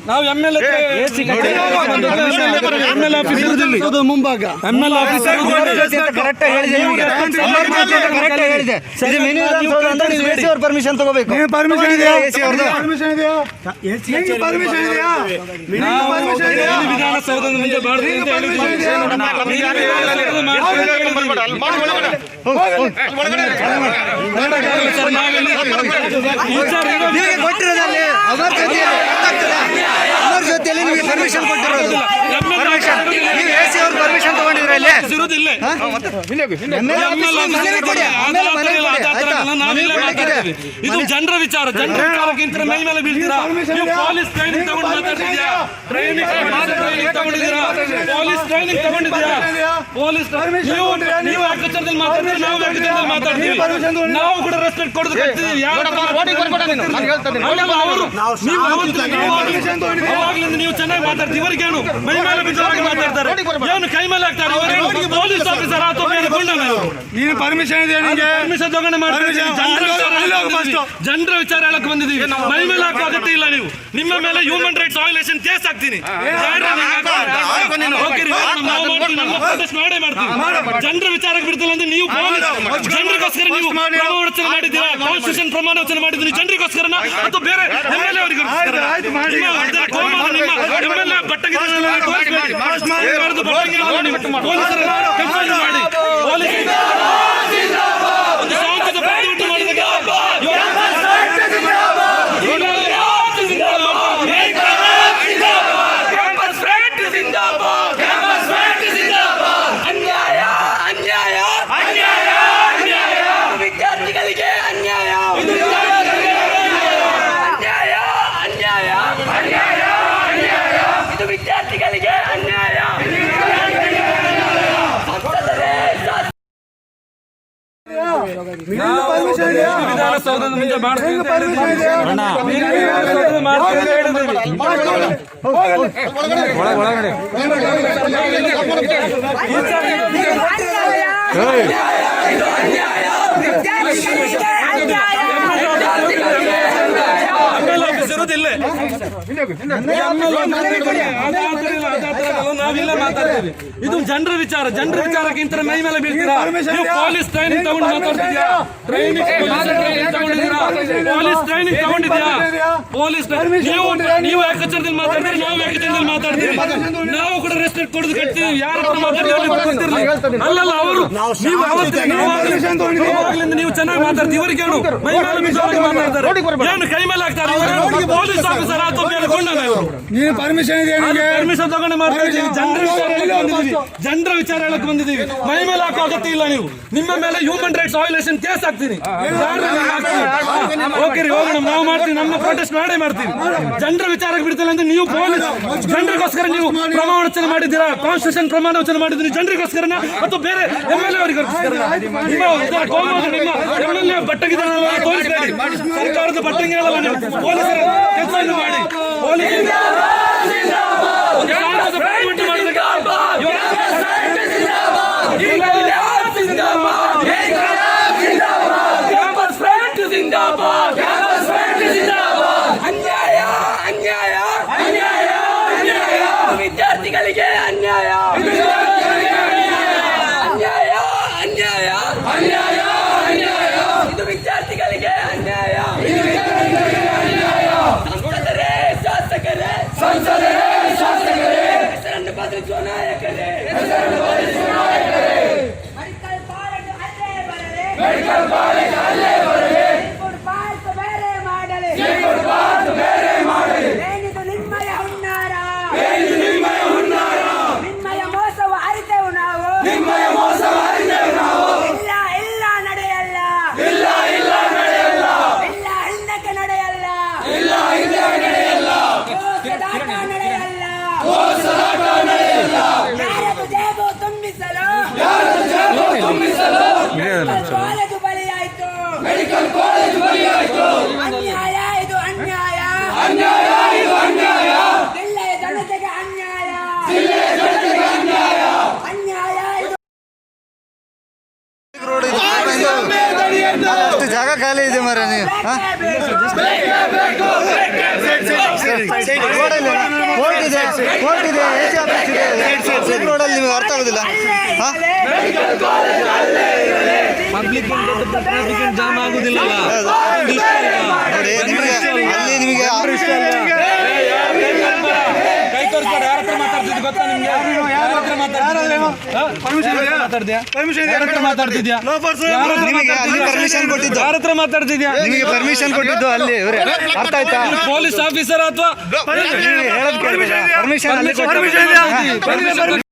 ನಾವು MLA office ಇರುವುದಿಲ್ಲ ಮುಂಭಾಗ MLA ಆಫೀಸ್ ಪರ್ಮಿಷನ್ ತಗೋಬೇಕು. ವಿಧಾನಸೌಧದ ಮುಂದೆ ಬಾರ್ದು ಅಂತ ಕೊಟ್ಟಿರೋದಲ್ಲಿ ಅವರ ಜೊತೆಯಲ್ಲಿ ನಿಮಗೆ ಪರ್ಮಿಷನ್ ಕೊಟ್ಟಿರೋದು. ನೀವು AC ಅವ್ರ ಪರ್ಮಿಷನ್ ತಗೊಂಡಿದ್ರೆ ಇದು ಜನರ ವಿಚಾರ. ಜನರ ವಿಚಾರಕ್ಕಿಂತ ಮೈ ಮೇಲೆ ಬೀಳ್ತೀರಾ? ಪೊಲೀಸ್ ಟ್ರೈನಿಂಗ್ ತಗೊಂಡು ಮಾತಾಡ್ತಿದ್ಯಾ? ಟ್ರೈನಿಂಗ್ ತಗೊಂಡಿದ್ದೀರಾ? ಪೊಲೀಸ್ ಟ್ರೈನಿಂಗ್ ತಗೊಂಡಿದ್ದೀರಾ? ಪೊಲೀಸ್ ನೀವು ಅಗ್ಗಚರದಲ್ಲಿ ಮಾತಾಡ್ತೀವಿ, ನಾವು ಅಗ್ಗಚರದಲ್ಲಿ ಮಾತಾಡ್ತೀವಿ. ನಾವು ಕೂಡ ರೆಸ್ಪೆಕ್ಟ್ ಕೊಡೋದು ಕಟ್ತಿದ್ದೀವಿ. ಅವಾಗ್ಲಿಂದ ನೀವು ಚೆನ್ನಾಗಿ ಮಾತಾಡ್ತೀವಿ. ಇವರಿಗೇನು ಮೈ ಮೇಲೆ ಬಿದ್ದವಾಗಿ ಮಾತಾಡ್ತಾರೆ, ಏನು ಕೈ ಮೇಲೆ ಹಾಕ್ತಾರೆ. ಪೊಲೀಸ್ ಆಫೀಸರ್ ಅಥವಾ ಬೇರೆ ಗುಂಡನ ನೀನು ಪರ್ಮಿಷನ್ ಇದೆ? ಪರ್ಮಿಷನ್ ತಗೊಂಡು ಮಾಡ್ತೀವಿ. ಜನರ ವಿಚಾರ ಹೇಳಕ್ ಬಂದಿದ್ದೀವಿ. ಮೈ ಮೇಲೆ ಹಾಕೋ ಅಗತ್ಯ ಇಲ್ಲ. ನೀವು ನಿಮ್ಮ ಮೇಲೆ ಹ್ಯೂಮನ್ ರೈಟ್ಸ್ ವೈಲೇಷನ್ ಕೇಸ್ ಹಾಕ್ತೀನಿ. ಜನರ ವಿಚಾರಕ್ಕೆ ಬಿಡ್ತಿಲ್ಲ ಅಂದ್ರೆ ನೀವು ಜನರಿಗೋಸ್ಕರ ನೀವು ಪ್ರಮಾಣವಚನ ಮಾಡಿದ್ದೀರಾ? ಕಾನ್ಸ್ಟಿಟ್ಯೂಷನ್ ಪ್ರಮಾಣವಚನ ಮಾಡಿದ್ದೀನಿ ಜನರಿಗೋಸ್ಕರ ಅಥವಾ ಬೇರೆ MLA ಅವರಿಗೋಸ್ಕರ? ವಿಧಾನಸೌಧದ ಮುಂದೆ ಒಳಗಡೆ ನಾವಿಲ್ಲ ಮಾತಾಡ್ತೀವಿ. ಇದು ಜನರ ವಿಚಾರ. ಜನರ ವಿಚಾರಕ್ಕಿಂತ ಮೈ ಮೇಲೆ ಬೀಳ್ತೀರಾ? ಪೊಲೀಸ್ ಟ್ರೈನಿಂಗ್ ತಗೊಂಡು ಮಾತಾಡ್ತಿದ್ಯಾ? Police training ತಗೊಂಡಿದ್ಯಾ? ಪೊಲೀಸ್ ನೀವು ಏಕಚರದಲ್ಲಿ ಮಾತಾಡ್ತೀರಿ, ನಾವು ಏಕಚರದಲ್ಲಿ ಮಾತಾಡ್ತೀವಿ. ನಾವು ಕೂಡ ರೆಸ್ಪೆಕ್ಟ್ ಕೊಡೋದು ಕಟ್ತೀವಿ. ಯಾರು ಮಾತಾಡ್ತೀವಿ ಅಲ್ಲಲ್ಲ ಅವರು. ನೀವು ಚೆನ್ನಾಗಿ ಮಾತಾಡ್ತೀವಿ. ಇವರಿಗೇನು ಮೈ ಮೇಲೆ ಬಿದ್ದವಾಗಿ ಮಾತಾಡ್ತಾರೆ, ಏನು ಕೈ ಮೇಲೆ ಹಾಕ್ತಾರೆ. ಪೊಲೀಸ್ ಆಫೀಸರ್ ಅಥವಾ ಬೇರೆ ಗುಂಡನ ಇವರು. ನೀನು ಪರ್ಮಿಷನ್ ಇದೆ? ಪರ್ಮಿಷನ್ ತಗೊಂಡು ಮಾಡ್ತೀವಿ. ಜನರ ವಿಚಾರ ಹೇಳಕ್ ಬಂದಿದ್ದೀವಿ. ಮೈ ಮೇಲೆ ಹಾಕೋ ಅಗತ್ಯ ಇಲ್ಲ. ನೀವು ನಿಮ್ಮ ಮೇಲೆ ಹ್ಯೂಮನ್ ರೈಟ್ಸ್ ವೈಲೇಷನ್ ಕೇಸ್ ಹಾಕ್ತೀನಿ. ಓಕೆ ರೀ, ಹೋಗೋಣ. ನಾವು ಮಾಡ್ತೀವಿ, ನಮ್ಮ ಪ್ರೊಟೆಸ್ಟ್ ಮಾಡೇ ಮಾಡ್ತೀವಿ. ಜನರ ವಿಚಾರಕ್ಕೆ ಬಿಡ್ತಿಲ್ಲ ಅಂದ್ರೆ ನೀವು ಪೊಲೀಸ್ ಜನರಿಗೋಸ್ಕರ ನೀವು ಪ್ರಮಾಣವಚನ ಮಾಡಿದ್ದೀರಾ? ಕಾನ್ಸ್ಟಿಟ್ಯೂಷನ್ ಪ್ರಮಾಣವಚನ ಮಾಡಿದ್ದೀನಿ ಜನರಿಗೋಸ್ಕರ ಅಥವಾ ಬೇರೆ MLA ಅವರಿಗೋಸ್ಕರ? ನಿಮ್ಮ MLA ಬಟ್ಟಗಿದಾರಲ್ಲ, ತೋರಿಸಬೇಡಿ. ಸರ್ಕಾರದ ಬಟ್ಟಂಗಿ ಹೇಳಲ್ಲ ನೀವು. ಪೊಲೀಸರ ಕೆಲಸ ಮಾಡಿ. ವಿದ್ಯಾರ್ಥಿಗಳಿಗೆ ಅನ್ಯಾಯ, ಅನ್ಯಾಯ, ಅನ್ಯಾಯ, ಅನ್ಯಾಯ, ಇದು ವಿದ್ಯಾರ್ಥಿಗಳಿಗೆ ಅನ್ಯಾಯ. ಸಂಸದರೇ, ಶಾಸಕರೇ, ಹೆಸರನ್ನು ಬದಲಿಸುವ ನಾಯಕರೇ, ಮೆಡಿಕಲ್ ಕಾಲೇಜ್ ಅಲ್ಲೇ ಬರಲಿ, ಬೇರೆ ಮಾಡಲಿ. ಏನಿದು ನಿಮ್ಮಯ ಹುನ್ನಾರ? ನಿಮ್ಮಯ ಮೋಸವ ಅರಿತೆವು ನಾವು. ಇಲ್ಲ ನಡೆಯಲ್ಲ. ಇಲ್ಲ ಹಿಂದಕ್ಕೆ ನಡೆಯಲ್ಲ. ನಡೆಯಲ್ಲ. ಯಾರದು ಜೇಬು ತುಂಬಿಸಲು ಕಾಲೇಜು ಬಲಿಯಾಯ್ತು. ಅನ್ಯಾಯ ಇದು ಅನ್ಯಾಯ. ಜಿಲ್ಲೆಯ ಜನತೆಗೆ ಅನ್ಯಾಯ. ಅನ್ಯಾಯ ಇದು. ಜಾಗ ಖಾಲಿ ಇದೆ ಮರ ನೀವು. ಕೋರ್ಟ್ ಇದೆ AC ಆಫೀಸ್ ಇದೆ ರೋಡಲ್ಲಿ ನಿಮಗೆ ಅರ್ಥ ಆಗೋದಿಲ್ಲ ಹಾ ಜಾಮ್ ಆಗುದಿಲ್ಲ ನೋಡಿ ನಿಮಗೆ ಅಲ್ಲಿ ನಿಮಗೆ ಕೈ ತೋರಿಸ್ತಾರೆ ಯಾರ ಹತ್ರ ಮಾತಾಡ್ತಿದ್ದೆ ಗೊತ್ತಾ ನಿಮ್ಗೆ ಯಾರ ಹತ್ರ ಮಾತಾಡ್ತಿದ್ಯಾ ನಿಮಗೆ ಅಲ್ಲಿ ಪರ್ಮಿಷನ್ ಕೊಟ್ಟಿದ್ದು ಯಾರ ಹತ್ರ ಮಾತಾಡ್ತಿದ್ಯಾ ನಿಮಗೆ ಪರ್ಮಿಷನ್ ಕೊಟ್ಟಿದ್ದು ಅಲ್ಲಿ ಇವರೇ ಅರ್ಥ ಆಯ್ತಾ ಪೊಲೀಸ್ ಆಫೀಸರ್ ಅಥವಾ ಪರ್ಮಿಷನ್ ಅಲ್ಲಿ ಕೊಟ್ಟಿದ್ದು